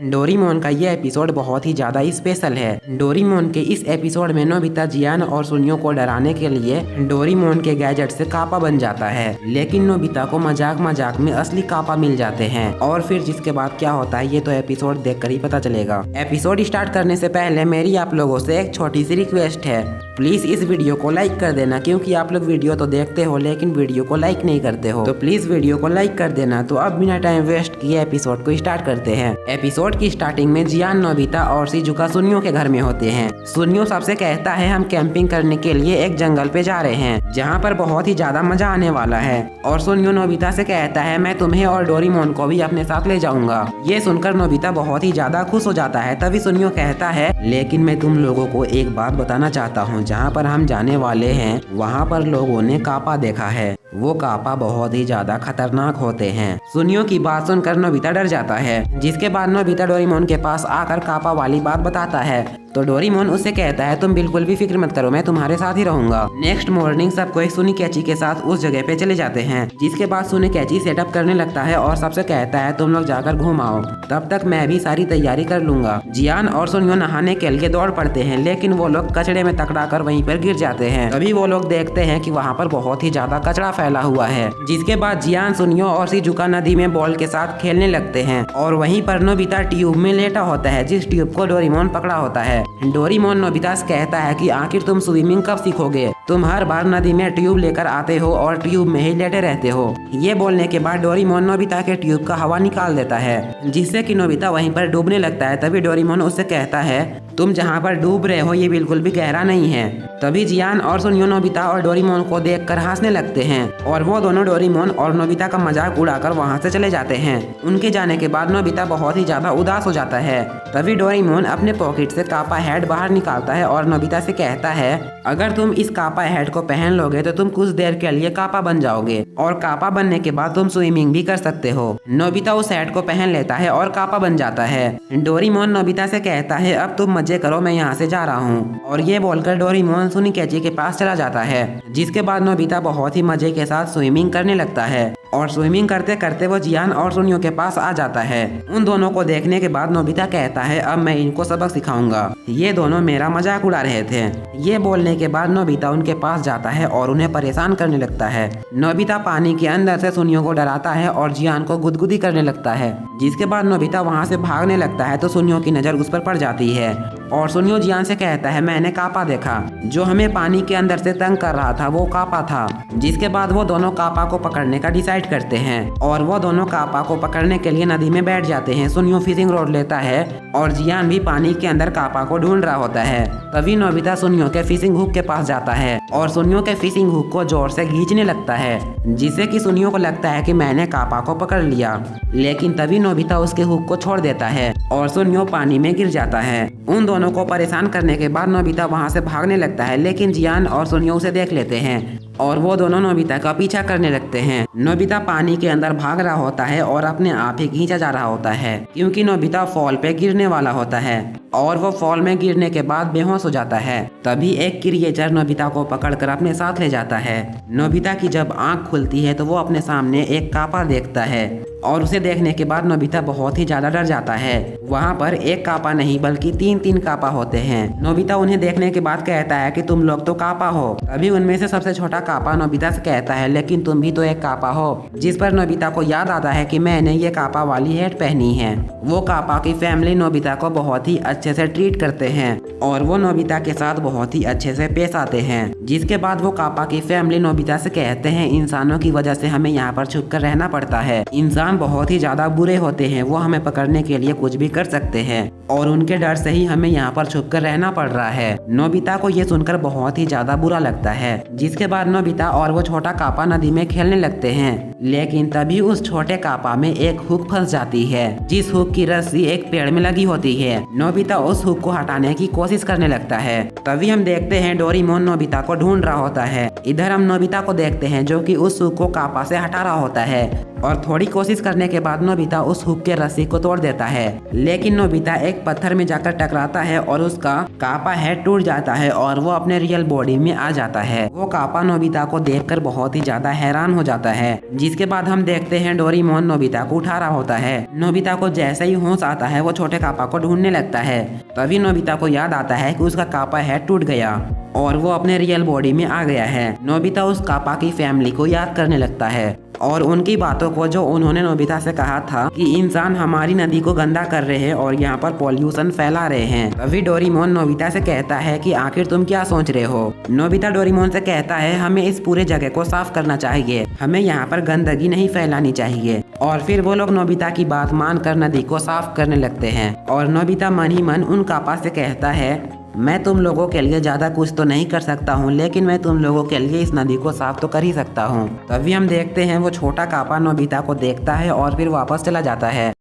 Doraemon का ये episode बहुत ही ज्यादा स्पेशल है। डोरेमोन के इस एपिसोड में नोबिता जियान और सुनियो को डराने के लिए डोरेमोन के गैजेट से कापा बन जाता है, लेकिन नोबिता को मजाक मजाक में असली कापा मिल जाते हैं। और फिर जिसके बाद क्या होता है ये तो एपिसोड देखकर ही पता चलेगा। एपिसोड स्टार्ट करने से पहले मेरी आप लोगों से एक छोटी सी रिक्वेस्ट है, प्लीज इस वीडियो को लाइक कर देना, क्योंकि आप लोग वीडियो तो देखते हो लेकिन वीडियो को लाइक नहीं करते हो, तो प्लीज वीडियो को लाइक कर देना। तो अब बिना टाइम वेस्ट किए एपिसोड को स्टार्ट करते हैं। एपिसोड की स्टार्टिंग में जियान, नोबिता और शिजुका सुनियो के घर में होते हैं। सुनियो सबसे कहता है हम कैंपिंग करने के लिए एक जंगल पे जा रहे हैं जहाँ पर बहुत ही ज्यादा मजा आने वाला है। और सुनियो नोबिता से कहता है मैं तुम्हें और डोरेमोन को भी अपने साथ ले जाऊंगा। ये सुनकर नोबिता बहुत ही ज्यादा खुश हो जाता है। तभी सुनियो कहता है लेकिन मैं तुम लोगों को एक बात बताना चाहता हूँ, जहाँ पर हम जाने वाले हैं वहाँ पर लोगों ने कापा देखा है, वो कापा बहुत ही ज्यादा खतरनाक होते हैं। सुनियो की बात सुनकर नोबिता डर जाता है, जिसके बाद नोबिता डोरेमोन के पास आकर कापा वाली बात बताता है। तो डोरेमोन उससे कहता है तुम बिल्कुल भी फिक्र मत करो, मैं तुम्हारे साथ ही रहूंगा। नेक्स्ट मॉर्निंग सबको एक सुनिकैची के साथ उस जगह पे चले जाते हैं, जिसके बाद सुनिकैची सेटअप करने लगता है और सबसे कहता है तुम लोग जाकर घूम आओ, तब तक मैं भी सारी तैयारी कर लूंगा। जियान और सुनियो नहाने के लिए दौड़ पड़ते हैं, लेकिन वो लोग कचड़े में टकरा कर वहीं पर गिर जाते हैं। तभी वो लोग देखते हैं कि वहाँ पर बहुत ही ज्यादा कचरा फैला हुआ है। जिसके बाद जियान, सुनियो और शिजुका नदी में बॉल के साथ खेलने लगते हैं और वहीं पर नोबिता ट्यूब में लेटा होता है, जिस ट्यूब को डोरेमोन पकड़ा होता है। डोरेमोन नोबिता से कहता है कि आखिर तुम स्विमिंग कब सीखोगे, तुम हर बार नदी में ट्यूब लेकर आते हो और ट्यूब में ही लेटे रहते हो। ये बोलने के बाद डोरेमोन नोबिता के ट्यूब का हवा निकाल देता है, जिससे कि नोबिता वहीं पर डूबने लगता है। तभी डोरेमोन उससे कहता है तुम जहाँ पर डूब रहे हो ये बिल्कुल भी गहरा नहीं है। तभी जियान और सुनियो नोबिता और डोरेमोन को देखकर हंसने लगते हैं और वो दोनों डोरेमोन और नोबिता का मजाक उड़ाकर वहाँ से चले जाते हैं। उनके जाने के बाद नोबिता बहुत ही ज्यादा उदास हो जाता है। तभी डोरेमोन अपने पॉकेट से कापा हेड बाहर निकालता है और नोबिता से कहता है अगर तुम इस कापा हेड को पहन लोगे तो तुम कुछ देर के लिए कापा बन जाओगे और कापा बनने के बाद तुम स्विमिंग भी कर सकते हो। नोबिता उस हेड को पहन लेता है और कापा बन जाता है। डोरेमोन नोबिता से कहता है अब तुम मजे करो, मैं यहाँ से जा रहा हूँ। और ये बोलकर डोरेमोन सुनिकैची के पास चला जाता है, जिसके बाद नोबिता बहुत ही मजे के साथ स्विमिंग करने लगता है और स्विमिंग करते करते वो जियान और सुनियो के पास आ जाता है। उन दोनों को देखने के बाद नोबिता कहता है अब मैं इनको सबक सिखाऊंगा, ये दोनों मेरा मजाक उड़ा रहे थे। ये बोलने के बाद नोबिता उनके पास जाता है और उन्हें परेशान करने लगता है। नोबिता पानी के अंदर से सुनियो को डराता है और जियान को गुदगुदी करने लगता है, जिसके बाद नोबिता वहाँ से भागने लगता है तो सुनियो की नजर उस पर पड़ जाती है और सुनियो जियान से कहता है मैंने कापा देखा, जो हमें पानी के अंदर से तंग कर रहा था वो कापा था। जिसके बाद वो दोनों कापा को पकड़ने का डिसाइड करते हैं और वो दोनों कापा को पकड़ने के लिए नदी में बैठ जाते हैं। सुनियो फिशिंग रॉड लेता है और जियान भी पानी के अंदर कापा को ढूंढ रहा होता है। तभी नोबिता सुनियो के फिशिंग हुक के पास जाता है और सुनियो के फिशिंग हुक को जोर से खींचने लगता है, जिससे कि सुनियो को लगता है कि मैंने कापा को पकड़ लिया। लेकिन तभी नोबिता उसके हुक को छोड़ देता है और सुनियो पानी में गिर जाता है। उन दोनों को परेशान करने के बाद नोबिता वहाँ से भागने लगता है, लेकिन जियान और सुनियो उसे देख लेते हैं और वो दोनों नोबिता का पीछा करने लगते हैं। नोबिता पानी के अंदर भाग रहा होता है और अपने आप ही खींचा जा रहा होता है, क्योंकि नोबिता फॉल पे गिरने वाला होता है और वो फॉल में गिरने के बाद बेहोश हो जाता है। तभी एक क्रिएचर नोबिता को पकड़कर अपने साथ ले जाता है। नोबिता की जब आंख खुलती है तो वो अपने सामने एक कापा देखता है और उसे देखने के बाद नोबिता बहुत ही ज्यादा डर जाता है। वहाँ पर एक कापा नहीं बल्कि तीन कापा होते हैं। नोबिता उन्हें देखने के बाद कहता है कि तुम लोग तो कापा हो। तभी उनमें से सबसे छोटा कापा नोबिता से कहता है लेकिन तुम भी तो एक कापा हो। जिस पर नोबिता को याद आता है कि मैंने ये कापा वाली हेड पहनी है। वो कापा की फैमिली नोबिता को बहुत ही अच्छे से ट्रीट करते हैं और वो नोबिता के साथ बहुत ही अच्छे से पेश आते हैं। जिसके बाद वो कापा की फैमिली नोबिता से कहते हैं इंसानों की वजह से हमें यहाँ पर छुप कर रहना पड़ता है, इंसान बहुत ही ज्यादा बुरे होते हैं, वो हमें पकड़ने के लिए कुछ भी कर सकते हैं और उनके डर से ही हमें यहाँ पर छुप कर रहना पड़ रहा है। नोबिता को ये सुनकर बहुत ही ज्यादा बुरा लगता है। जिसके बाद नोबिता और वो छोटा कापा नदी में खेलने लगते हैं, लेकिन तभी उस छोटे कापा में एक हुक फंस जाती है, जिस हुक की रस्सी एक पेड़ में लगी होती है। नोबिता उस हुक को हटाने की कोशिश करने लगता है। तभी हम देखते हैं डोरेमोन नोबिता को ढूंढ रहा होता है। इधर हम नोबिता को देखते हैं जो कि उस हुक को कापा से हटा रहा होता है और थोड़ी कोशिश करने के बाद नोबिता उस हुक के रस्सी को तोड़ देता है, लेकिन नोबिता एक पत्थर में जाकर टकराता है और उसका कापा हेड टूट जाता है और वो अपने रियल बॉडी में आ जाता है। वो कापा नोबिता को देखकर बहुत ही ज्यादा हैरान हो जाता है, जिसके बाद हम देखते हैं डोरेमोन नोबिता को उठा रहा होता है। नोबिता को जैसे ही होश आता है वो छोटे कापा को ढूंढने लगता है। तभी नोबिता को याद आता है कि उसका कापा हेड टूट गया और वो अपने रियल बॉडी में आ गया है। नोबिता उस कापा की फैमिली को याद करने लगता है और उनकी बातों को जो उन्होंने नोबिता से कहा था कि इंसान हमारी नदी को गंदा कर रहे हैं और यहाँ पर पॉल्यूशन फैला रहे हैं। तभी डोरेमोन नोबिता से कहता है कि आखिर तुम क्या सोच रहे हो। नोबिता डोरेमोन से कहता है हमें इस पूरे जगह को साफ करना चाहिए, हमें यहाँ पर गंदगी नहीं फैलानी चाहिए। और फिर वो लोग नोबिता की बात मानकर नदी को साफ करने लगते हैं और नोबिता मन ही मन उन कापा से कहता है मैं तुम लोगों के लिए ज्यादा कुछ तो नहीं कर सकता हूँ, लेकिन मैं तुम लोगों के लिए इस नदी को साफ तो कर ही सकता हूँ। तभी हम देखते हैं वो छोटा कापा नोबिता को देखता है और फिर वापस चला जाता है।